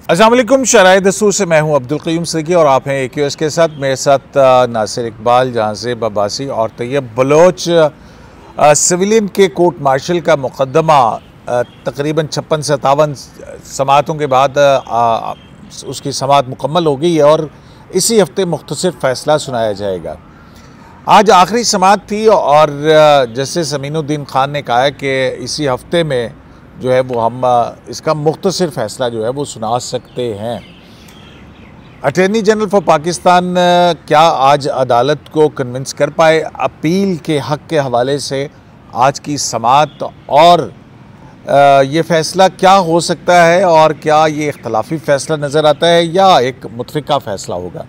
अस्सलाम वालेकुम, शराय दस्तूर से मैं हूं अब्दुल क़य्यूम सिद्दीकी और आप हैं AQS के साथ। मेरे साथ नासिर इकबाल, जहांज़ेब अब्बासी और तैयब बलोच। सिविलियन के कोर्ट मार्शल का मुकदमा तकरीबन 56-57 समातों के बाद उसकी समात मुकम्मल हो गई है और इसी हफ्ते मुख्तसर फ़ैसला सुनाया जाएगा। आज आखिरी समात थी और जस्टिस अमीनुद्दीन खान ने कहा है कि इसी हफ्ते में जो है वो हम इसका मुख्तसर फ़ैसला जो है वो सुना सकते हैं। अटॉर्नी जनरल फॉर पाकिस्तान क्या आज अदालत को कन्विंस कर पाए? अपील के हक़ के हवाले से आज की समात और ये फ़ैसला क्या हो सकता है और क्या ये इख्तलाफी फ़ैसला नज़र आता है या एक मुतफ़िका फ़ैसला होगा?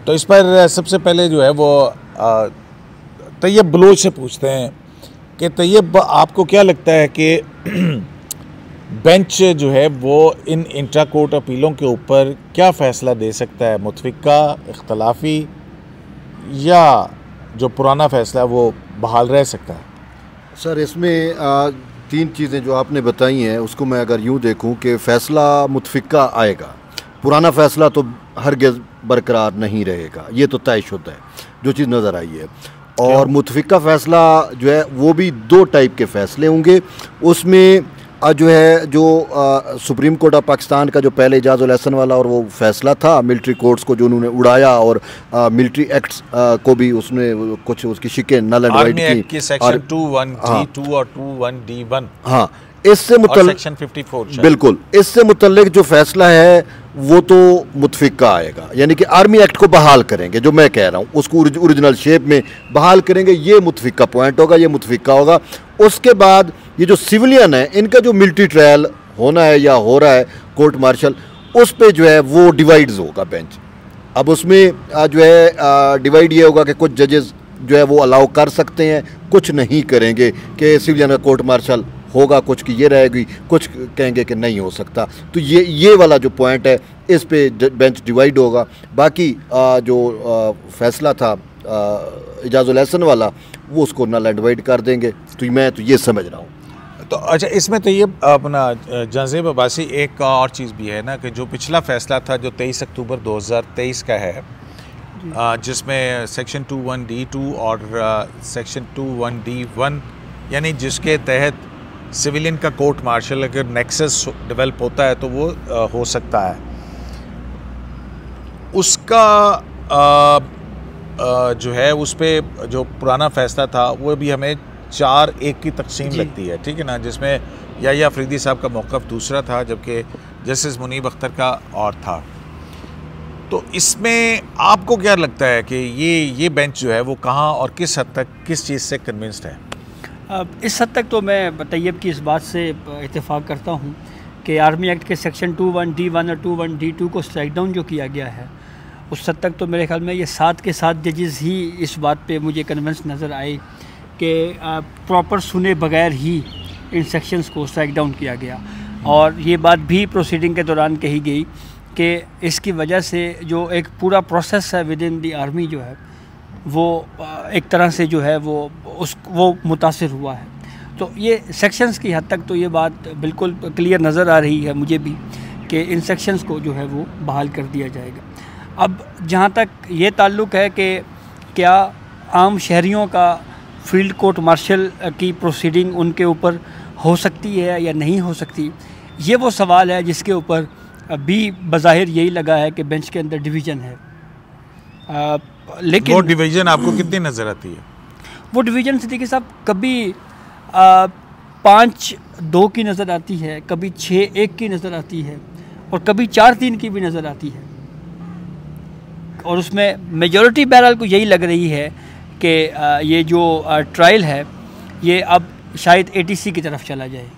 तो इस पर सबसे पहले जो है वो तैयब बलोच से पूछते हैं कि तैयब, आपको क्या लगता है कि बेंच जो है वो इन इंट्रा कोर्ट अपीलों के ऊपर क्या फ़ैसला दे सकता है? मुतफ़िका, इख्तलाफी या जो पुराना फ़ैसला है वो बहाल रह सकता है? सर, इसमें तीन चीज़ें जो आपने बताई हैं उसको मैं अगर यूँ देखूँ कि फ़ैसला मुतफ़िका आएगा, पुराना फ़ैसला तो हरगिज़ बरकरार नहीं रहेगा, ये तो तयशुदा है जो चीज़ नज़र आई है। और मुतफ़िका फ़ैसला जो है वो भी दो टाइप के फ़ैसले होंगे। उसमें जो है जो सुप्रीम कोर्ट ऑफ पाकिस्तान का जो पहले इजाज़ुल एहसन वाला और वो फ़ैसला था मिलिट्री कोर्ट्स को जो उन्होंने उड़ाया और मिलिट्री एक्ट्स को भी उसने कुछ उसकी शिकें नल एंड वाइड की, सेक्शन 21G2 और 21D1, हाँ, इससे मुतल्लिक़ सेक्शन 54 बिल्कुल, इससे मुतल्लिक़ जो फ़ैसला है वो तो मुतफ़िका आएगा, यानी कि आर्मी एक्ट को बहाल करेंगे, जो मैं कह रहा हूँ उसको ओरिजिनल शेप में बहाल करेंगे, ये मुतफ़िका पॉइंट होगा, ये मुतफ़िका होगा। उसके बाद ये जो सिविलियन है इनका जो मिलिट्री ट्रायल होना है या हो रहा है कोर्ट मार्शल, उस पर जो है वो डिवाइड्स होगा बेंच। अब उसमें जो है डिवाइड ये होगा कि कुछ जजेस जो है वो अलाउ कर सकते हैं, कुछ नहीं करेंगे कि सिविलियन का कोर्ट मार्शल होगा, कुछ की ये रहेगी, कुछ कहेंगे कि नहीं हो सकता। तो ये वाला जो पॉइंट है इस पे बेंच डिवाइड होगा। बाकी जो फ़ैसला था इजाज़ुल एहसन वाला वो उसको नल एंड वाइड कर देंगे। तो मैं तो ये समझ रहा हूँ। तो अच्छा, इसमें तो ये अपना जहांज़ेब अब्बासी एक और चीज़ भी है ना कि जो पिछला फ़ैसला था जो 23 अक्टूबर 2023 का है, जिसमें सेक्शन 21D2 और सेक्शन 21D1 यानी जिसके तहत सिविलियन का कोर्ट मार्शल अगर नेक्सस डेवलप होता है तो वो हो सकता है, उसका जो है उस पर जो पुराना फ़ैसला था वो भी हमें 4-1 की तकसीम लगती है, ठीक है ना, जिसमें याह्या अफरीदी साहब का मौक़िफ़ दूसरा था जबकि जस्टिस मुनीब अख्तर का और था। तो इसमें आपको क्या लगता है कि ये बेंच जो है वो कहाँ और किस हद तक किस चीज़ से कन्विंस्ड है? इस हद तक तो मैं तैयब की इस बात से इत्तेफाक करता हूँ कि आर्मी एक्ट के सेक्शन 21D1 और 21D2 को स्ट्राइक डाउन जो किया गया है, उस हद तक तो मेरे ख्याल में ये 7 के 7 जजेस ही इस बात पे मुझे कन्विंस नज़र आए कि प्रॉपर सुने बगैर ही इन सेक्शंस को स्ट्राइक डाउन किया गया। और ये बात भी प्रोसीडिंग के दौरान कही गई कि इसकी वजह से जो एक पूरा प्रोसेस है विद इन दी आर्मी जो है वो एक तरह से जो है वो मुतासिर हुआ है। तो ये सेक्शंस की हद तक तो ये बात बिल्कुल क्लियर नज़र आ रही है मुझे भी कि इन सेक्शंस को जो है वो बहाल कर दिया जाएगा। अब जहाँ तक ये ताल्लुक़ है कि क्या आम शहरियों का फील्ड कोर्ट मार्शल की प्रोसीडिंग उनके ऊपर हो सकती है या नहीं हो सकती, ये वो सवाल है जिसके ऊपर भी बज़ाहिर यही लगा है कि बेंच के अंदर डिवीज़न है। लेकिन वो डिवीज़न आपको कितनी नज़र आती है? वो डिवीज़न सिद्दीकी साहब कभी 5-2 की नज़र आती है, कभी 6-1 की नज़र आती है और कभी 4-3 की भी नज़र आती है। और उसमें मेजॉरिटी बहरहाल को यही लग रही है कि ये जो ट्रायल है ये अब शायद ATC की तरफ चला जाए।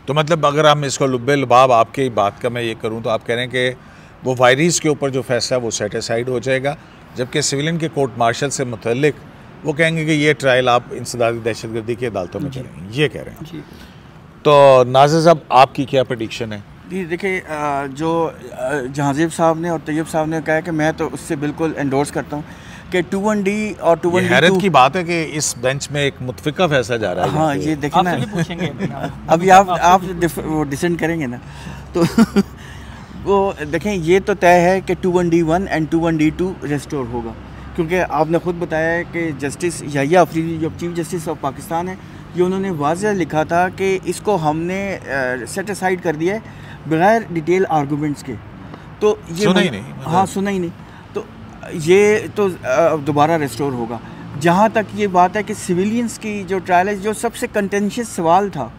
तो मतलब अगर हम इसको लुब्बे लुबाब आपकी बात का मैं ये करूँ तो आप कह रहे हैं कि वो वायरीज़ के ऊपर जो फैसला वो सेटिसाइड हो जाएगा, जबकि सिविलियन के कोर्ट मार्शल से मुतल्लिक वो कहेंगे कि ये ट्रायल आप इंसदादी दहशतगर्दी की अदालतों में करेंगे, ये कह रहे हैं जी। तो नाज़िर साहब, आपकी क्या प्रेडिक्शन है? जी देखिए, जो जहांज़ेब साहब ने और तैयब साहब ने कहा है कि मैं तो उससे बिल्कुल एंडोर्स करता हूँ कि 2-1D और 2-1D2 हैरत की बात है कि इस बेंच में एक मुतफिका फैसला जा रहा है। हाँ ये देखें ना, अभी आप वो डिसेंड करेंगे ना तो वो देखें, ये तो तय है कि 2-1D1 एंड 2-1D2 रेस्टोर होगा, क्योंकि आपने ख़ुद बताया है कि जस्टिस याहिया अफरीदी जो चीफ जस्टिस ऑफ पाकिस्तान है, ये उन्होंने वाज़ेह लिखा था कि इसको हमने सेट असाइड कर दिया है बगैर डिटेल आर्गूमेंट्स के। तो ये सुना ही नहीं, हाँ सुना ही नहीं, तो ये तो दोबारा रेस्टोर होगा। जहाँ तक ये बात है कि सिविलियंस की जो ट्रायल है, जो सबसे कंटेंशियस सवाल था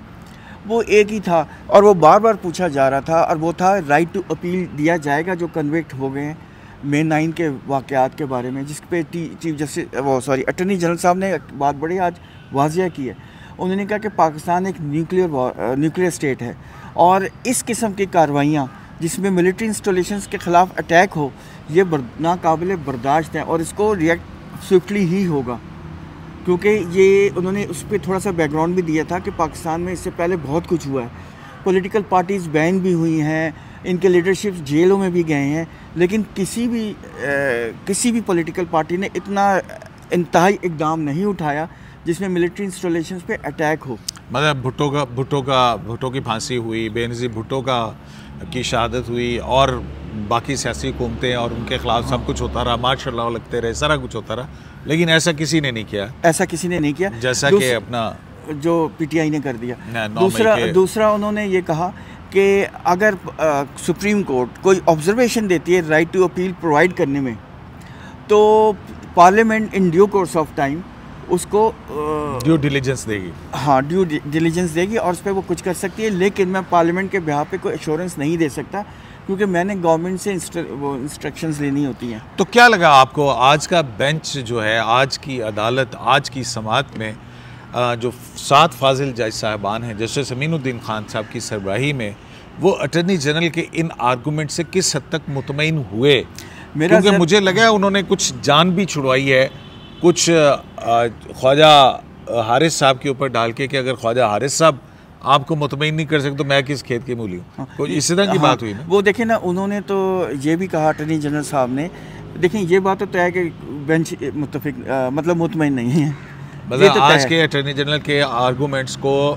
वो एक ही था और वो बार बार पूछा जा रहा था, और वो था राइट टू अपील दिया जाएगा जो कन्विक्ट हो गए हैं मे 9 के वाक़यात के बारे में, जिस पे चीफ जस्टिस अटॉर्नी जनरल साहब ने बात बड़ी आज वाज़िया की है। उन्होंने कहा कि पाकिस्तान एक न्यूक्लियर स्टेट है और इस किस्म की कार्रवाइयाँ जिसमें मिलिट्री इंस्टॉलेशंस के ख़िलाफ़ अटैक हो, ये नाकाबिल बर्दाश्त है और इसको रिएक्ट स्विफ्टली ही होगा, क्योंकि ये उन्होंने उस पर थोड़ा सा बैकग्राउंड भी दिया था कि पाकिस्तान में इससे पहले बहुत कुछ हुआ है, पॉलिटिकल पार्टीज़ बैन भी हुई हैं, इनके लीडरशिप जेलों में भी गए हैं, लेकिन किसी भी पॉलिटिकल पार्टी ने इतना इंतहाई इक़दाम नहीं उठाया जिसमें मिलिट्री इंस्टॉलेशंस पे अटैक हो। मतलब भुट्टो की फांसी हुई, बेनज़ीर भुट्टो की शहादत हुई और बाकी सियासी हुकूमतें और उनके ख़िलाफ़ सब कुछ होता रहा, मार्शल लॉ लगते रहे, सारा कुछ होता रहा, लेकिन ऐसा किसी ने नहीं किया। ऐसा किसी ने नहीं किया जैसा कि अपना जो PTI ने कर दिया। दूसरा उन्होंने ये कहा कि अगर सुप्रीम कोर्ट कोई ऑब्जर्वेशन देती है राइट टू अपील प्रोवाइड करने में, तो parliament in due course of time उसको ड्यू डिलीजेंस देगी। हाँ, ड्यू डिलीजेंस देगी और उस पर वो कुछ कर सकती है, लेकिन मैं पार्लियामेंट के बिहाफ पे कोई एश्योरेंस नहीं दे सकता, क्योंकि मैंने गवर्नमेंट से वो इंस्ट्रक्शंस लेनी होती हैं। तो क्या लगा आपको आज का बेंच जो है, आज की अदालत, आज की समाअत में जो 7 फाजिल जज साहबान हैं, जस्टिस अमीनुद्दीन खान साहब की सरबराही में, वो अटॉर्नी जनरल के इन आर्गूमेंट से किस हद तक मुतमईन हुए? क्योंकि मुझे लगा उन्होंने कुछ जान भी छुड़वाई है, कुछ ख्वाजा हारिस साहब के ऊपर डाल के कि अगर ख्वाजा हारिस साहब आपको मुतमईन नहीं कर सकते तो मैं किस खेत की मूली हूँ, कोई इस तरह की बात हुई ना। वो देखें ना, उन्होंने तो ये भी कहा अटॉर्नी जनरल साहब ने, देखें ये बात तो तय है कि बेंच मतलब मुतमईन नहीं है, मतलब आज के अटॉर्नी जनरल के आर्गूमेंट्स को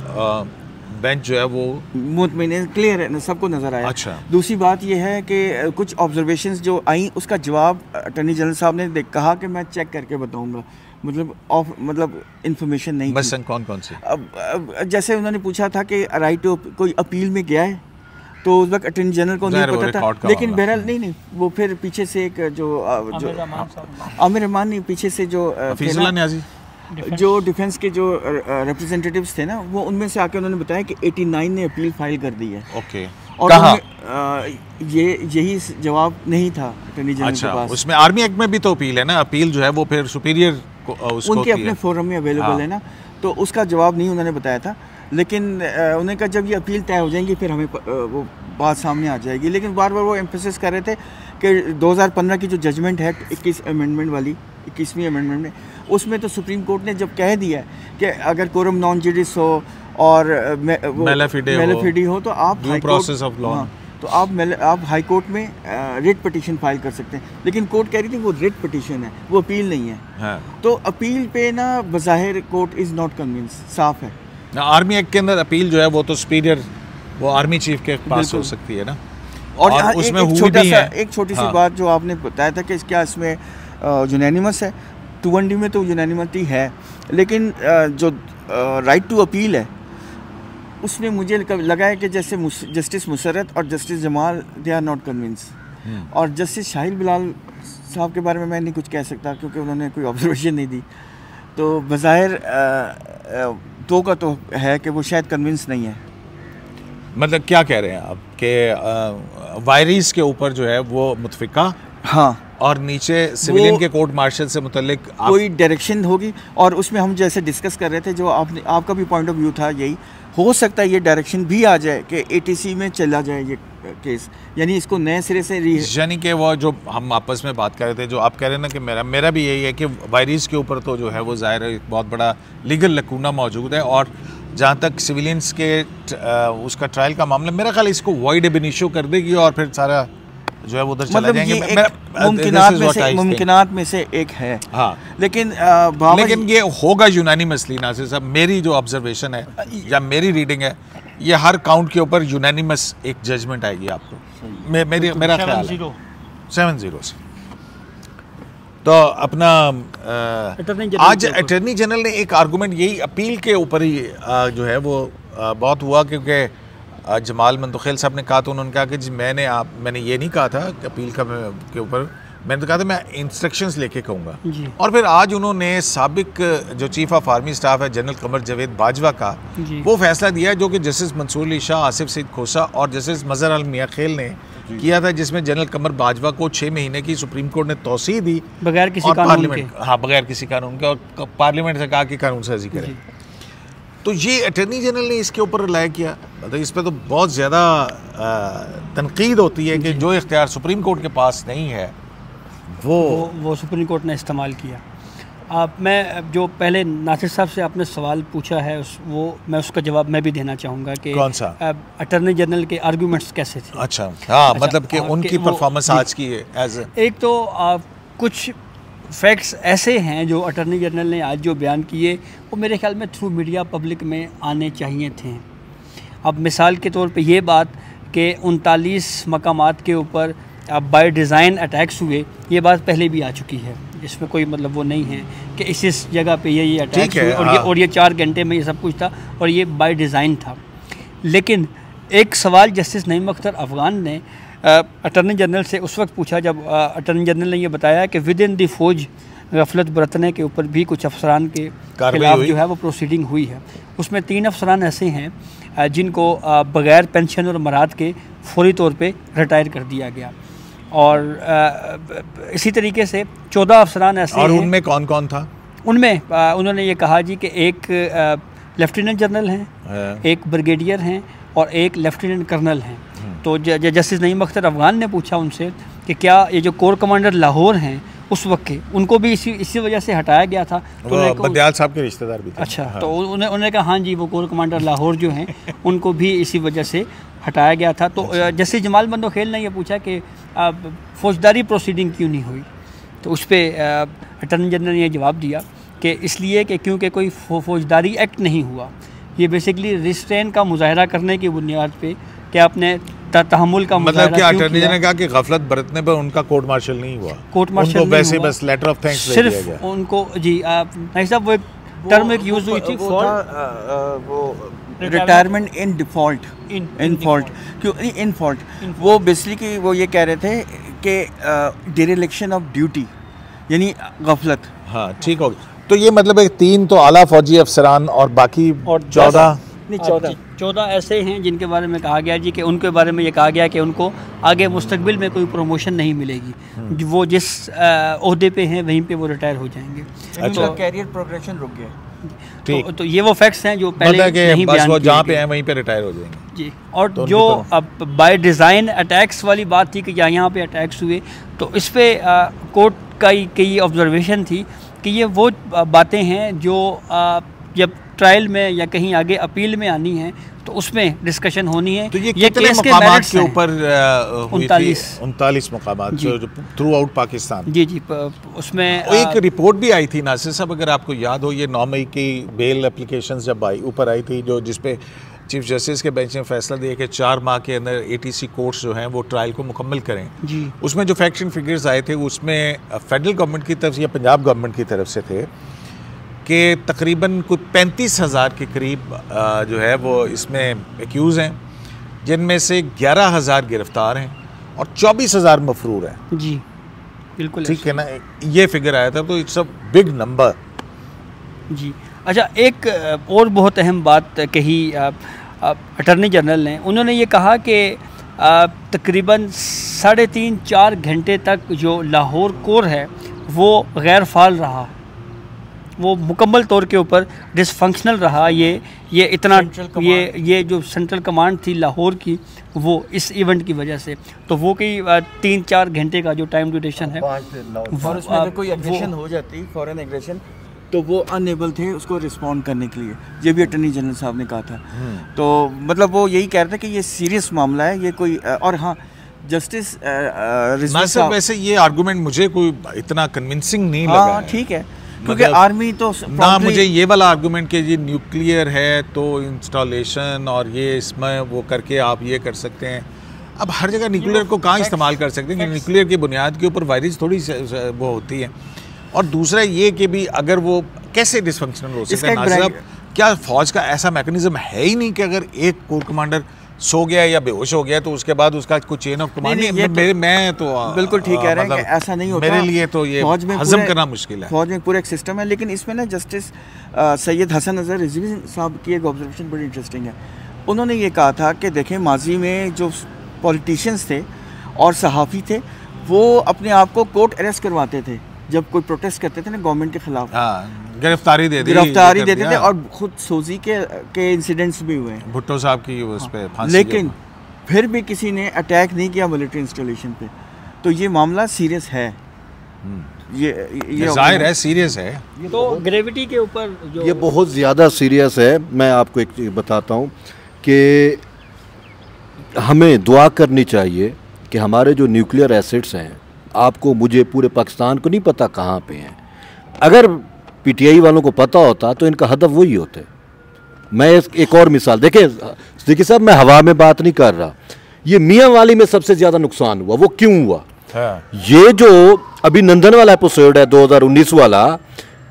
बेंच जो है वो मुतमईन क्लियर है, सबको नज़र आया। अच्छा, दूसरी बात ये है कि कुछ ऑब्जर्वेशंस जो आई उसका जवाब अटॉर्नी जनरल साहब ने कहा कि मैं चेक करके बताऊंगा, मतलब इंफॉर्मेशन नहीं। मसलन कौन सी? अब जैसे उन्होंने पूछा था कि राइट टू कोई अपील में गया है, तो उस वक्त अटॉर्नी जनरल को नहीं पता था, लेकिन बहरहाल नहीं वो फिर पीछे से एक जो आमिर रहमान नहीं, पीछे से जो डिफेंस के जो रिप्रेजेंटेटिव्स थे ना, वो उनमें से आके उन्होंने बताया कि 89 ने अपील फाइल कर दी है। ओके, और यही जवाब नहीं था अटॉर्नी जनरल के पास। उसमें आर्मी एक्ट में भी तो अपील है ना, अपील जो है वो फिर सुपीरियर उनके अपने फोरम में अवेलेबल है ना, तो उसका जवाब नहीं उन्होंने बताया था, लेकिन उन्होंने कहा जब ये अपील तय हो जाएंगी फिर हमें वो बात सामने आ जाएगी। लेकिन बार बार वो एम्फेसिस कर रहे थे कि 2015 की जो जजमेंट है 21 अमेंडमेंट वाली, 21वीं अमेंडमेंट में, उसमें तो सुप्रीम कोर्ट ने जब कह दिया है कि अगर कोरम नॉन जुडिस हो और मेलाफिडी हो तो आप प्रोसेस ऑफ लॉ, तो आप हाई कोर्ट में रिट पिटीशन फाइल कर सकते हैं, लेकिन कोर्ट कह रही थी वो रिट पिटीशन है, वो अपील नहीं है। हाँ। तो अपील पे ना बज़ाहिर कोर्ट इज़ नॉट कन्विंस, साफ है। आर्मी एक्ट के अंदर अपील जो है वो तो सुपीरियर, वो आर्मी चीफ के पास हो सकती है ना। और उसमें एक छोटी सी बात जो आपने बताया था कि क्या इसमें यूनानिमस है, 2-1D में तो यूनानिमस है, लेकिन जो राइट टू अपील है उसमें मुझे लगा है कि जैसे जस्टिस मुसर्रत और justice Jamal they are not convince, और जस्टिस शाहिल बिलाल साहब के बारे में मैं नहीं कुछ कह सकता क्योंकि उन्होंने कोई ऑब्जर्वेशन नहीं दी, तो बज़ाहिर दो का तो है कि वो शायद कन्विंस नहीं है। मतलब क्या कह रहे हैं आप कि वायरीज के ऊपर जो है वो मुतफिका, हाँ, और नीचे सिविलियन के कोर्ट मार्शल से मुतल्लिक कोई डायरेक्शन होगी, और उसमें हम जैसे डिस्कस कर रहे थे, जो आपका भी पॉइंट ऑफ व्यू था, यही हो सकता है ये डायरेक्शन भी आ जाए कि ATC में चला जाए ये केस, यानी इसको नए सिरे से यानी कि वो जो हम आपस में बात कर रहे थे, जो आप कह रहे हैं ना कि मेरा भी यही है कि वायरीज के ऊपर तो जो है वो ज़ाहिर है बहुत बड़ा लीगल लकूना मौजूद है, और जहाँ तक सिविलियंस के उसका ट्रायल का मामला, मेरा ख्याल इसको वॉइड एब इनिशियो कर देगी और फिर सारा जो है वो उधर चला मतलब जाएंगे। ये मुमकिनात में से एक है। हाँ, लेकिन ये होगा यूनानिमसली नासिर साहब। मेरी जो ऑब्जर्वेशन है या मेरी रीडिंग है, ये हर काउंट के ऊपर यूनानिमस एक जजमेंट आएगी आपको। मेरा ख्याल है 7-0 से। तो अपना आज अटॉर्नी जनरल ने एक आर्गूमेंट यही अपील के ऊपर ही जो है वो बहुत हुआ, क्योंकि जमाल मंतखेल साहब ने कहा, तो उन्होंने कहा कि जी मैंने ये नहीं कहा था कि अपील के ऊपर, मैंने तो कहा था मैं इंस्ट्रक्शंस लेके कहूँगा। और फिर आज उन्होंने साबिक जो चीफ ऑफ आर्मी स्टाफ है जनरल कमर जावेद बाजवा का वो फैसला दिया जो कि जस्टिस मंसूर अली शाह, आसिफ सईद खोसा और जस्टिस मजहर अल मियां खेल ने किया था, जिसमें जनरल कमर बाजवा को 6 महीने की सुप्रीम कोर्ट ने तौसीह दी बगैर किसी कानून के। हाँ, बगैर किसी कानून के, और पार्लियामेंट से कहा कि कानून साजी करें। तो ये अटॉर्नी जनरल ने इसके ऊपर रिलाय किया। मतलब इस पर तो बहुत ज़्यादा तनकीद होती है कि जो इख्तियार सुप्रीम कोर्ट के पास नहीं है वो सुप्रीम कोर्ट ने इस्तेमाल किया। मैं जो पहले नासिर साहब से आपने सवाल पूछा है मैं उसका जवाब मैं भी देना चाहूँगा कि कौन सा अटॉर्नी जनरल के आर्गूमेंट्स कैसे थे। अच्छा, हाँ, मतलब कि उनकी परफॉर्मेंस आज की है एक तो कुछ फैक्ट्स ऐसे हैं जो अटॉर्नी जनरल ने आज जो बयान किए वो मेरे ख्याल में थ्रू मीडिया पब्लिक में आने चाहिए थे। अब मिसाल के तौर पे ये बात कि 39 मकामात के ऊपर बाय डिज़ाइन अटैक्स हुए, ये बात पहले भी आ चुकी है। इसमें कोई मतलब वो नहीं है कि इस जगह पे ये अटैक्स हुए और ये 4 घंटे में ये सब कुछ था और ये बाय डिज़ाइन था। लेकिन एक सवाल जस्टिस नईम अख्तर अफगान ने अटॉर्नी जनरल से उस वक्त पूछा जब अटॉर्नी जनरल ने ये बताया कि विद इन दी फौज गफलत बरतने के ऊपर भी कुछ अफसरान के खिलाफ जो है वो प्रोसीडिंग हुई है। उसमें 3 अफसरान ऐसे हैं जिनको बग़ैर पेंशन और मराद के फौरी तौर पे रिटायर कर दिया गया, और इसी तरीके से 14 अफसरान ऐसे और हैं। उनमें कौन कौन था? उनमें उन्होंने ये कहा जी कि एक लेफ्टिनेंट जनरल हैं, एक ब्रिगेडियर हैं और एक लेफ्टिनेंट कर्नल हैं। तो जस्टिस नईम अख्तर अफगान ने पूछा उनसे कि क्या ये जो कोर कमांडर लाहौर हैं उस वक्त के, उनको भी इसी वजह से हटाया गया था? तो बदियाल साहब के रिश्तेदार भी थे। अच्छा, हाँ। तो उन्होंने कहा हाँ जी, वो कोर कमांडर लाहौर जो हैं उनको भी इसी वजह से हटाया गया था। तो जस्टिस जमाल मंतखेल ने यह पूछा कि फौजदारी प्रोसीडिंग क्यों नहीं हुई, तो उस पर अटॉर्नी जनरल ने यह जवाब दिया कि इसलिए कि क्योंकि कोई फौजदारी एक्ट नहीं हुआ। ये बेसिकली रिस्ट्रेन का मुजाहरा करने की बुनियाद पे कि आपने तहम्मुल का मतलब कि अटॉर्नी जनरल ने कहा कि गफलत बरतने पर उनका कोर्ट मार्शल नहीं हुआ, कोर्ट मार्शल उनको वैसे बस लेटर ऑफ थैंक्स दे दिया गया। उनको जी नहीं साहब, वो एक टर्म एक यूज़ हुई थी वो रिटायरमेंट इन डिफ़ॉल्ट, इन फॉल्ट। क्यों इन फॉल्ट? वो बेसिकली वो ये कह रहे थे कि डिरेक्शन ऑफ ड्यूटी यानी गफलत। हाँ, ठीक हो गया। तो ये मतलब एक 3 तो आला फौजी अफसरान और बाकी 14 ऐसे हैं जिनके बारे में कहा गया जी कि उनके बारे में ये कहा गया कि उनको आगे मुस्तकबिल में कोई प्रमोशन नहीं मिलेगी, वो जिस ओहदे पे हैं वहीं पे वो रिटायर हो जाएंगे। तो कैरियर प्रोग्रेशन रुक गया। तो ये वो फैक्ट्स हैं जो पहले नहीं बयान किए जहाँ पे हैं वहीं पे रिटायर हो जाएंगे जी। और तो जो अब बाय डिज़ाइन अटैक्स वाली बात थी कि यहाँ पे अटैक्स हुए, तो इस पे कोर्ट की ऑब्जर्वेशन थी कि ये वो बातें हैं जो जब ट्रायल में या कहीं आगे अपील में आनी है तो उसमें डिस्कशन होनी है। तो ये कितने मकामात के ऊपर 39 मकामात जो थ्रू आउट पाकिस्तान? जी जी, उसमें एक रिपोर्ट भी आई थी नासिर साहब, अगर आपको याद हो, ये 9 मई की बेल एप्लीकेशन जब ऊपर आई थी, जो जिसपे चीफ जस्टिस के बेंच ने फैसला दिया कि 4 माह के अंदर ATC कोर्ट्स जो हैं वो ट्रायल को मुकम्मल करें जी। उसमें जो फैक्ट्स एंड फिगर्स आए थे उसमें फेडरल गवर्नमेंट की तरफ से या पंजाब गवर्नमेंट की तरफ से थे कि तकरीबन कुछ 35,000 के करीब जो है वो इसमें एक्यूज़ हैं, जिनमें से 11,000 गिरफ्तार हैं और 24,000 मफरूर हैं। जी बिल्कुल ठीक है ना, ये फिगर आया था। तो इट्स अ बिग नंबर जी। अच्छा, एक और बहुत अहम बात कही अटॉर्नी जनरल ने, उन्होंने ये कहा कि तकरीबन 3.5-4 घंटे तक जो लाहौर कोर है वो गैर फाल रहा, वो मुकम्मल तौर के ऊपर डिसफंक्शनल रहा। ये इतना ये जो सेंट्रल कमांड थी लाहौर की वो इस इवेंट की वजह से, तो वो कई 3-4 घंटे का जो टाइम ड्यूरेशन है, और उसमें अगर कोई एग्रेशन हो जाती, फॉरेन एग्रेशन, तो वो अनएबल थे उसको रिस्पॉन्ड करने के लिए। ये भी अटॉर्नी जनरल साहब ने कहा था। तो मतलब वो यही कह रहे थे कि ये सीरियस मामला है, ये कोई। और हाँ, जस्टिस ना सर, वैसे ये आर्गुमेंट मुझे कोई इतना कन्विंसिंग नहीं लगा हाँ है। ठीक है, क्योंकि मतलब आर्मी तो ना मुझे ये वाला आर्गुमेंट कि ये न्यूक्लियर है तो इंस्टॉलेशन और ये इसमें वो करके आप ये कर सकते हैं। अब हर जगह न्यूक्लियर को कहाँ इस्तेमाल कर सकते हैं कि न्यूक्लियर की बुनियाद के ऊपर वायरस थोड़ी वो होती है। और दूसरा ये कि भी अगर वो कैसे डिसफंक्शनल हो सकता है नाज़िर, क्या फ़ौज का ऐसा मैकेनिज्म है ही नहीं कि अगर एक कोर कमांडर सो गया या बेहोश हो गया तो उसके बाद उसका कोई चेन ऑफ कमांड नहीं। मैं तो बिल्कुल ठीक कह रहे हैं कि ऐसा नहीं होता। मेरे लिए तो ये हजम करना मुश्किल है। फौज में पूरा एक सिस्टम है, लेकिन इसमें ना जस्टिस सैयद हसन अजहर रिजवी साहब की एक ऑब्जर्वेशन बड़ी इंटरेस्टिंग है। उन्होंने ये कहा था कि देखें, माजी में जो पॉलिटिशियंस थे और सहाफ़ी थे वो अपने आप को कोर्ट अरेस्ट करवाते थे जब कोई प्रोटेस्ट करते थे ना गवर्नमेंट के खिलाफ। गिरफ्तारी देते थे और खुद सोजी के इंसिडेंट्स भी हुए हैं, भुट्टो साहब की उस पे फांसी। लेकिन फिर भी किसी ने अटैक नहीं किया मिलिट्री इंस्टॉलेशन पे। तो ये मामला सीरियस है, ये जाहिर है सीरियस है। तो ग्रेविटी के ऊपर जो ये बहुत ज़्यादा सीरियस है। मैं आपको एक चीज़ बताता हूँ कि हमें दुआ करनी चाहिए कि हमारे जो न्यूक्लियर एसिड्स हैं, आपको मुझे पूरे पाकिस्तान को नहीं पता कहाँ पे हैं। अगर पीटीआई वालों को पता होता तो इनका हदफ वही होते। मैं एक और मिसाल देखिए सिद्दीकी साहब, मैं हवा में बात नहीं कर रहा। ये मियाँ वाली में सबसे ज़्यादा नुकसान हुआ, वो क्यों हुआ? ये जो अभिनंदन वाला एपिसोड है 2019 वाला,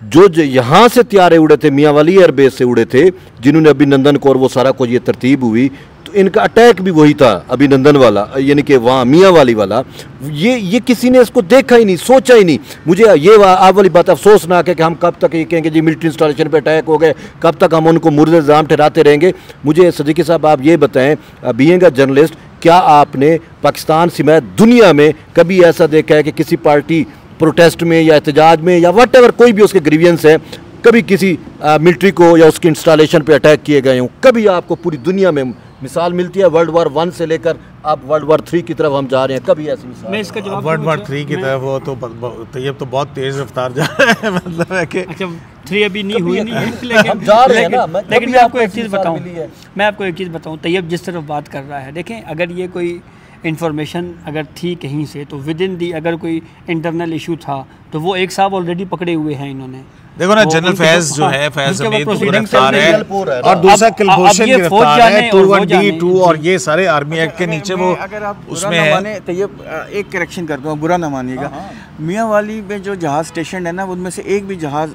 जो यहाँ से त्यारे उड़े थे, मियाँ वाली एयरबेस से उड़े थे, जिन्होंने अभिनंदन को और वो सारा कुछ ये तरतीब हुई, तो इनका अटैक भी वही था अभिनंदन वाला, यानी कि वहाँ मियाँ वाली वाला। ये किसी ने इसको देखा ही नहीं, सोचा ही नहीं। मुझे ये आप वाली बात अफसोसनाक है कि हम कब तक ये कहेंगे जी मिलिट्री इंस्टॉलेशन पे अटैक हो गए, कब तक हम उनको मुर्द इल्ज़ाम ठहराते रहेंगे। मुझे सिद्दीकी साहब आप ये बताएं, बीइंग अ जर्नलिस्ट, क्या आपने पाकिस्तान समेत दुनिया में कभी ऐसा देखा है कि किसी पार्टी प्रोटेस्ट में या एहतजाज में या वट एवर कोई भी उसके ग्रीवियंस है, कभी किसी मिलिट्री को या उसकी इंस्टॉलेशन पे अटैक किए गए हों? कभी आपको पूरी दुनिया में मिसाल मिलती है? वर्ल्ड वार 1 से लेकर अब वर्ल्ड वार 3 की तरफ हम जा रहे हैं, कभी ऐसी मिसाल? मैं इसका जवाब वर्ल्ड वार 3 की तरफ वो तो ये तो बहुत तेज रफ्तार जा रहा है। मतलब है कि अच्छा 3 अभी नहीं हुई नहीं है, लेकिन हम जा रहे हैं ना। लेकिन मैं आपको एक चीज़ बताऊं, तैयब जिस तरफ बात कर रहा है, देखें अगर ये कोई इन्फॉर्मेशन अगर थी कहीं से तो विद इन दी, अगर कोई इंटरनल इशू था तो वो एक साहब ऑलरेडी पकड़े हुए हैं इन्होंने। देखो ना, जनरल फैज जो है, फैज हमीद गिरफ्तार है और और दूसरा कुलभूषण गिरफ्तार है 2D2 और ये सारे आर्मी एक्ट के नीचे वो अगर आप उसमें है। तो ये एक करेक्शन करता हूँ, बुरा ना मानिएगा। मियाँ वाली में जो जहाज़ स्टेशन है ना, उनमें से एक भी जहाज़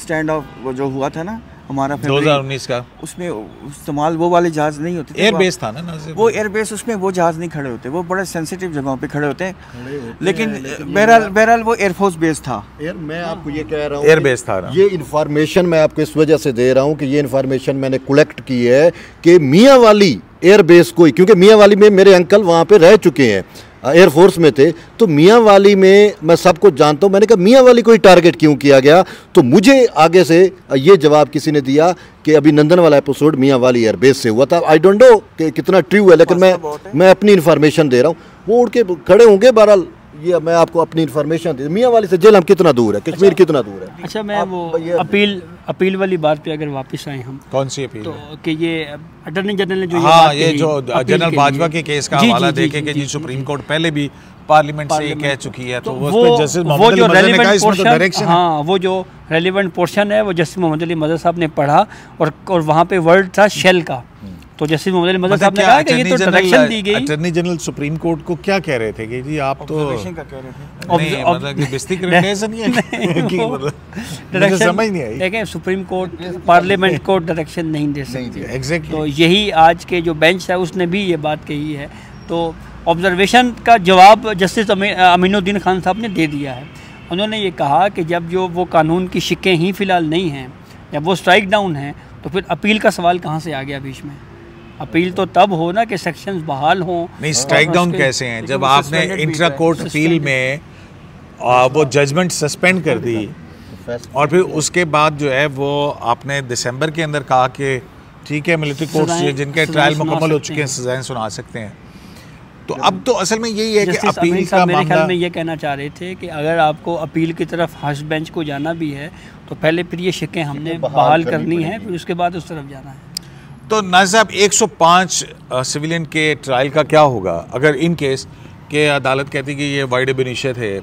स्टैंड ऑफ जो हुआ था ना हमारा 2019 का, उसमें इस्तेमाल वो वाले जहाज़ नहीं होते थे। एयरबेस था ना वो एयरबेस, उसमें वो जहाज़ नहीं खड़े होते, वो बड़े सेंसिटिव जगहों पे खड़े होते हैं। लेकिन बहरहाल वो एयरफोर्स बेस था। मैं आपको ये कह रहा हूँ, एयरबेस था। ये इन्फॉर्मेशन मैं आपको इस वजह से दे रहा हूँ कि ये इन्फॉर्मेशन मैंने कलेक्ट की है कि मियाँ वाली एयरबेस को, क्योंकि मियाँ वाली में मेरे अंकल वहाँ पे रह चुके हैं, एयरफोर्स में थे, तो मियाँ वाली में मैं सब कुछ जानता हूँ। मैंने कहा मियाँ वाली को ही टारगेट क्यों किया गया? तो मुझे आगे से ये जवाब किसी ने दिया कि अभिनंदन वाला एपिसोड मियाँ वाली एयरबेस से हुआ था। आई डोंट नो कि कितना ट्रू है, लेकिन मैं अपनी इन्फॉर्मेशन दे रहा हूँ। वो उड़ के खड़े होंगे। बहरहाल ये मैं आपको अपनी इन्फॉर्मेशन दी। मियाँ वाली से जेल हम कितना दूर है, कश्मीर कितना दूर है? अच्छा, मैं वो अपील वाली बात पे अगर वापस आए हम, कौन सी अपील? तो कि ये अटॉर्नी जनरल ने जो ये जो जनरल बाजवा के केस का हवाला देके कि जी सुप्रीम कोर्ट पहले भी पार्लियामेंट से ये कह चुकी है, तो वो जस्टिस मोहम्मद अली मदर ने कहा इसमें तो डायरेक्शन, हाँ वो जो रेलेवेंट पोर्शन है वो जस्टिस मोहम्मद अली मदर साहब ने पढ़ा और वहाँ पे वर्ड था शेल का। तो जस्टिस मोहम्मद अली मदर साहब ने कहा कि ये तो डायरेक्शन दी गई। अटॉर्नी जनरल सुप्रीम कोर्ट को क्या कह रहे थे कि जी आप तो का कह रहे थे, नहीं मतलब कि बेइज्जती करने से नहीं है कि मतलब समझ नहीं आई। देखें सुप्रीम कोर्ट पार्लियामेंट को डायरेक्शन नहीं दे सकती। एग्जैक्टली, तो यही आज के जो बेंच है उसने भी ये बात कही है। तो ऑब्जर्वेशन का जवाब जस्टिस अमीनुद्दीन खान साहब ने दे दिया है। उन्होंने ये कहा कि जब जो वो कानून की शिकें ही फ़िलहाल नहीं हैं, जब वो स्ट्राइक डाउन है, तो फिर अपील का सवाल कहाँ से आ गया बीच में? अपील तो तब हो ना कि सेक्शंस बहाल हों। नहीं, स्ट्राइक डाउन कैसे हैं जब आपने इंट्रा कोर्ट अपील में वो जजमेंट सस्पेंड कर दी और फिर उसके बाद जो है वो आपने दिसंबर के अंदर कहा कि ठीक है मिलिट्री कोर्ट्स जिनके ट्रायल मुकम्मल हो चुके हैं सजाएं सुना सकते हैं। तो अब तो असल में यही है कि अपील का मेरे ख्याल में ये कहना चाह रहे थे कि अगर आपको अपील की तरफ हाउस बेंच को जाना भी है तो पहले फिर ये शिकें हमने बहाल करनी है, फिर उसके बाद उस तरफ जाना है। तो नाज़िर साहब 105 सिविलियन के ट्रायल का क्या होगा अगर इन केस कि अदालत कहती कि ये वाइड बिनिशे थे,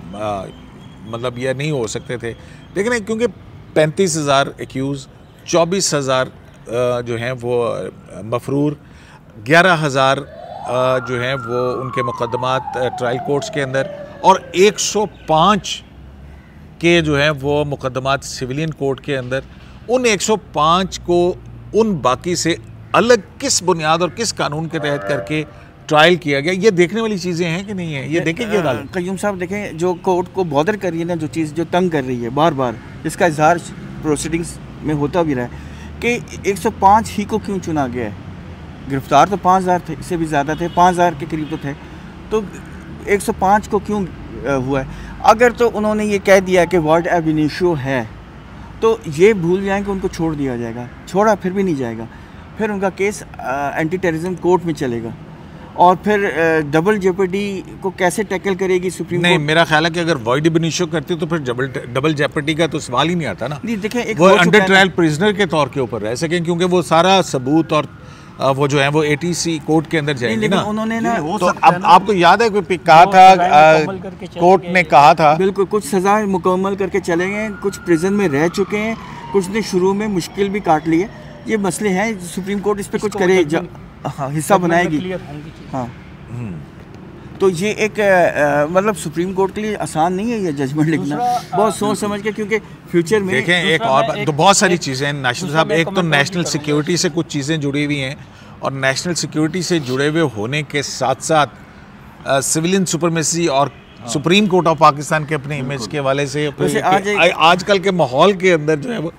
मतलब ये नहीं हो सकते थे, लेकिन क्योंकि 35,000 एक्यूज़, 24,000 जो हैं वो मफरूर, 11,000 जो हैं वो उनके मुकदमात ट्रायल कोर्ट्स के अंदर, और 105 के जो हैं वो मुकदमात सिविलियन कोर्ट के अंदर, उन 105 को उन बाकी से अलग किस बुनियाद और किस कानून के तहत करके ट्रायल किया गया, ये देखने वाली चीज़ें हैं कि नहीं है? ये देखेंगे अदालत। कय्यूम साहब देखें, जो कोर्ट को बॉदर कर रही है ना, जो चीज़ जो तंग कर रही है बार बार, इसका इजहार प्रोसीडिंग्स में होता भी रहा है कि 105 ही को क्यों चुना गया है। गिरफ्तार तो 5,000 थे, इससे भी ज़्यादा थे, 5,000 के करीब तो थे, तो 105 को क्यों हुआ है? अगर तो उन्होंने ये कह दिया कि वाइड एब इनिशियो है, तो ये भूल जाएं कि उनको छोड़ दिया जाएगा, छोड़ा फिर भी नहीं जाएगा, फिर उनका केस एंटी टेररिज्म कोर्ट में चलेगा, और फिर डबल जेपर्डी को कैसे टैकल करेगी सुप्रीम कोर्ट? नहीं, मेरा ख्याल है कि अगर वॉइड बिनिशो करती तो फिर डबल जेपर्डी का तो सवाल ही नहीं आता ना। नहीं देखें, वो अंडर ट्रायल प्रिजनर के तौर के ऊपर रह सकें, क्योंकि वो सारा सबूत और वो जो है वो ATC कोर्ट के अंदर जाएंगे ना। उन्होंने ना, तो अब आपको याद है कोई कहा था, कोर्ट ने कहा था बिल्कुल कुछ सज़ा मुकम्मल करके चले गए, कुछ प्रिजन में रह चुके हैं, कुछ ने शुरू में मुश्किल भी काट ली है। ये मसले हैं, सुप्रीम कोर्ट इस पर कुछ करे, हाँ हिस्सा बनाएगी। हाँ, तो ये एक मतलब सुप्रीम कोर्ट के लिए आसान नहीं है ये जजमेंट लिखना, बहुत सोच समझ के, क्योंकि फ्यूचर में देखें एक और तो बहुत सारी चीज़ें हैं नाशिद साहब। एक तो नेशनल सिक्योरिटी से कुछ चीज़ें जुड़ी हुई हैं, और नेशनल सिक्योरिटी से जुड़े हुए होने के साथ साथ सिविलियन सुपरमेसी और सुप्रीम कोर्ट ऑफ पाकिस्तान के अपने इमेज के हवाले से आजकल के माहौल के अंदर जो है वो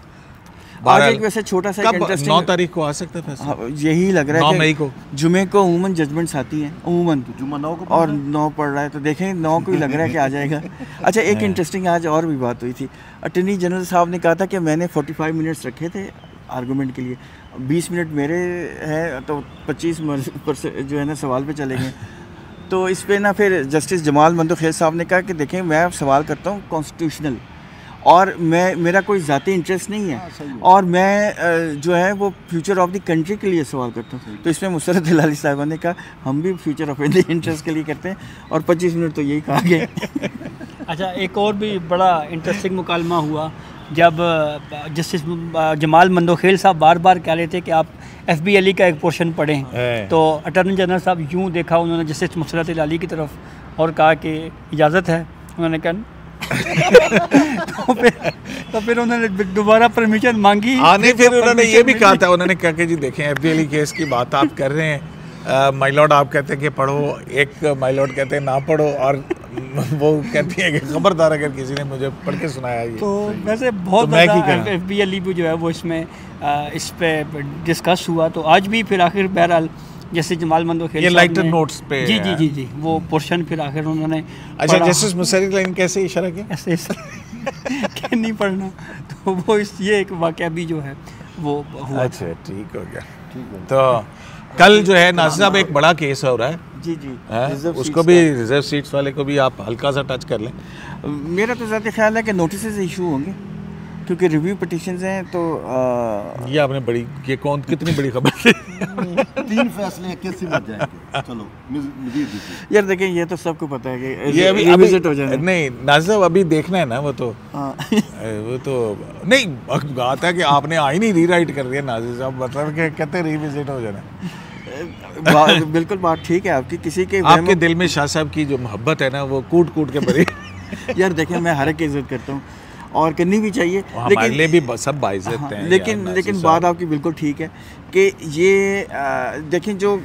आज एक वैसे छोटा सा 9 तारीख को आ सकता है फैसला। हाँ, यही लग रहा है 9 मई को, जुमे को अमूमन जजमेंट्स आती हैं, अमूमन जुम्मा 9 को और 9 पड़ रहा है, तो देखें 9 को ही लग रहा है कि आ जाएगा। अच्छा, एक इंटरेस्टिंग आज और भी बात हुई थी, अटॉर्नी जनरल साहब ने कहा था कि मैंने 45 मिनट्स रखे थे आर्गूमेंट के लिए, 20 मिनट मेरे हैं, तो 25 जो है ना सवाल पे चले गए। तो इस पे ना फिर जस्टिस जमाल मंदोखेल साहब ने कहा कि देखें मैं सवाल करता हूँ कॉन्स्टिट्यूशनल, और मेरा कोई ज़ाती इंटरेस्ट नहीं है, और मैं जो है वो फ्यूचर ऑफ द कंट्री के लिए सवाल करता हूँ। तो इसमें मुसरत हिलाली साहबा ने कहा हम भी फ्यूचर ऑफ इंडिया इंटरेस्ट के लिए करते हैं, और 25 मिनट तो यही कहा गया। अच्छा, एक और भी बड़ा इंटरेस्टिंग मुकालमा हुआ जब जस्टिस जमाल मंदोखेल साहब बार बार कह रहे थे कि आप FBLE का एक पोर्शन पढ़ें, तो अटॉर्नी जनरल साहब यूँ देखा उन्होंने जस्टिस मुसरत हिलाली की तरफ और कहा कि इजाज़त है, उन्होंने कहा तो फिर उन्होंने दोबारा परमिशन मांगी। नहीं, फिर उन्होंने ये भी कहा था, उन्होंने कहा कि जी देखें FBLE केस की बात आप कर रहे हैं, माय लॉर्ड आप कहते हैं कि पढ़ो, एक माय लॉर्ड कहते हैं ना पढ़ो, और वो कहती है कि खबरदार अगर किसी ने मुझे पढ़ के सुनाया ये। तो वैसे बहुत ज़्यादा FBLE भी जो है वो इसमें इस पे डिस्कस हुआ, तो आज भी फिर आखिर बहरहाल जैसे जमाल मंदोखेल ये लाइटर नोट्स पे जी वो पोर्शन फिर आखिर उन्होंने। अच्छा, जस्टिस मुसर्रिफ लाइन कैसे इशारा किया ऐसे क्या नहीं पढ़ना, तो वो ये एक वाक़या भी जो है वो हुआ। अच्छा, ठीक हो गया। तो कल जो है नाज़िर साहब एक बड़ा केस हो रहा है, जी उसको भी रिजर्व सीट्स वाले को भी आप हल्का सा टच कर लें। मेरा तो ज़्यादा ख्याल है कि नोटिस इशू होंगे, क्योंकि रिव्यू पिटिशंस हैं, तो ये आपने बड़ी, ये कौन कितनी बड़ी खबर थी। 3 फैसले कैसे बच जाएंगे। चलो यार देखें, ये तो सबको पता है कि ये अभी रिविजिट हो जाए। नहीं नाज़िर साहब, अभी देखना है ना, वो तो वो तो नहीं बात है कि आपने आईन ही रीराइट कर दिया नाज़िर साहब, मतलब कि कहते रिविजिट हो जाना। बिल्कुल बात ठीक है आपकी, किसी के आपके दिल में शाह साहब की जो मोहब्बत है ना, वो कूट कूट के भरी। यार देखें, मैं हर एक की इज्जत करता हूँ और करनी भी चाहिए, हमारे लिए भी सब बाइज़्ज़त हैं। लेकिन बात आपकी बिल्कुल ठीक है कि ये देखें जो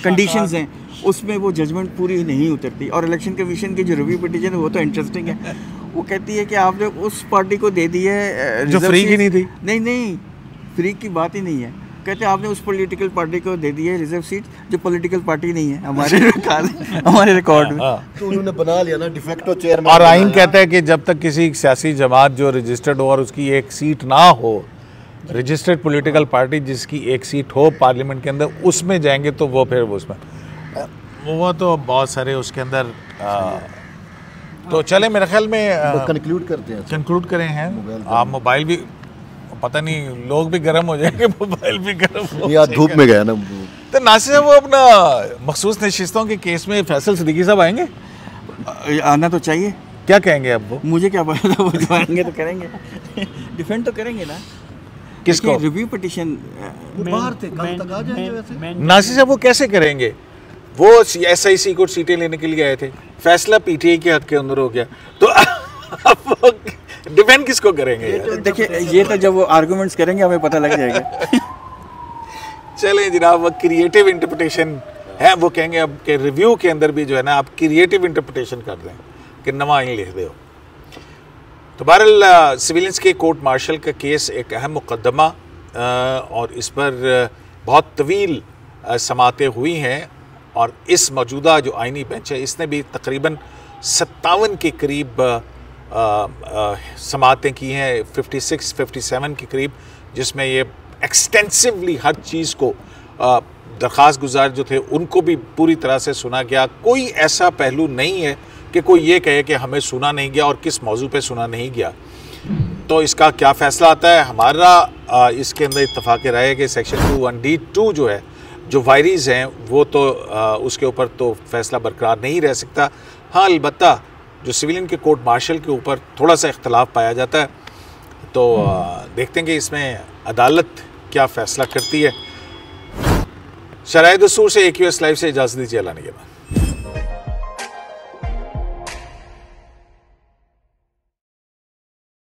कंडीशंस हैं उसमें वो जजमेंट पूरी नहीं उतरती, और इलेक्शन कमीशन की जो रिव्यू पिटीशन है वो तो इंटरेस्टिंग है। वो कहती है कि आपने उस पार्टी को दे दी है जो फ्री की नहीं थी। नहीं, फ्री की बात ही नहीं है, कहते हैं आपने उस पॉलिटिकल पार्टी को दे दी है रिजर्व सीट जो पॉलिटिकल पार्टी नहीं है हमारे रिकॉर्ड में। तो उन्होंने बना लिया ना डिफेक्टो चेयरमैन। और आइन कहता है कि जब तक किसी सियासी जमात जो रजिस्टर्ड हो और उसकी एक सीट ना हो, रजिस्टर्ड पॉलिटिकल पार्टी जिसकी एक सीट हो पार्लियामेंट के अंदर, उसमें जाएंगे तो वो फिर उसमें वो तो बहुत सारे उसके अंदर। तो चले मेरे ख्याल में कंक्लूड करते हैं, कंक्लूड करें हैं आप। मोबाइल भी पता नहीं लोग भी गर्म हो जाएंगे, मोबाइल भी गर्म हो यहाँ धूप में गया ना। तो नासिर साहब, वो अपना मखसूस नशिस्तों के केस में फैसल सिद्दीकी साहब आएंगे? आना तो चाहिए। क्या कहेंगे अब वो? मुझे क्या पता, वो जो आएंगे तो करेंगे, डिफेंड तो करेंगे ना। किसको? रिव्यू पिटिशन बाहर थे, कल तक आ जाएंगे वैसे। नासिर साहब वो कैसे करेंगे? वो SIC को सीटें लेने के लिए आए थे, फैसला PTI के हक के अंदर हो गया, तो अब वो डिफेंड किसको करेंगे? देखिए, ये तो जब वो आर्गुमेंट्स करेंगे हमें पता लग जाएगा। चलें जनाब, वो क्रिएटिव इंटरप्रिटेशन है, वो कहेंगे अब के रिव्यू के अंदर भी जो है ना आप क्रिएटिव इंटरप्रिटेशन कर दें कि नवा इन लिख दो। तो बहरहाल सिविलियंस के कोर्ट मार्शल का केस एक अहम मुकदमा और इस पर बहुत तवील समातें हुई हैं और इस मौजूदा जो आइनी बेंच है इसने भी तकरीबन 57 के करीब समातें की हैं, 56-57 के करीब, जिसमें ये एक्सटेंसिवली हर चीज़ को दरख्वास्त गुजार जो थे उनको भी पूरी तरह से सुना गया। कोई ऐसा पहलू नहीं है कि कोई ये कहे कि हमें सुना नहीं गया और किस मौजू पे सुना नहीं गया। तो इसका क्या फ़ैसला आता है? हमारा इसके अंदर इत्तफाक राय है कि सेक्शन 2(1)(d)(2) जो है, जो वायरीज़ हैं वो तो उसके ऊपर तो फ़ैसला बरकरार नहीं रह सकता। हाँ, अलबत्ता जो सिविलियन के कोर्ट मार्शल के ऊपर थोड़ा सा इख्तलाफ पाया जाता है, तो देखते हैं कि इसमें अदालत क्या फ़ैसला करती है। शराय दस्तूर से AQS लाइव से इजाज़त दीजिए। अल्लाह निगहबान।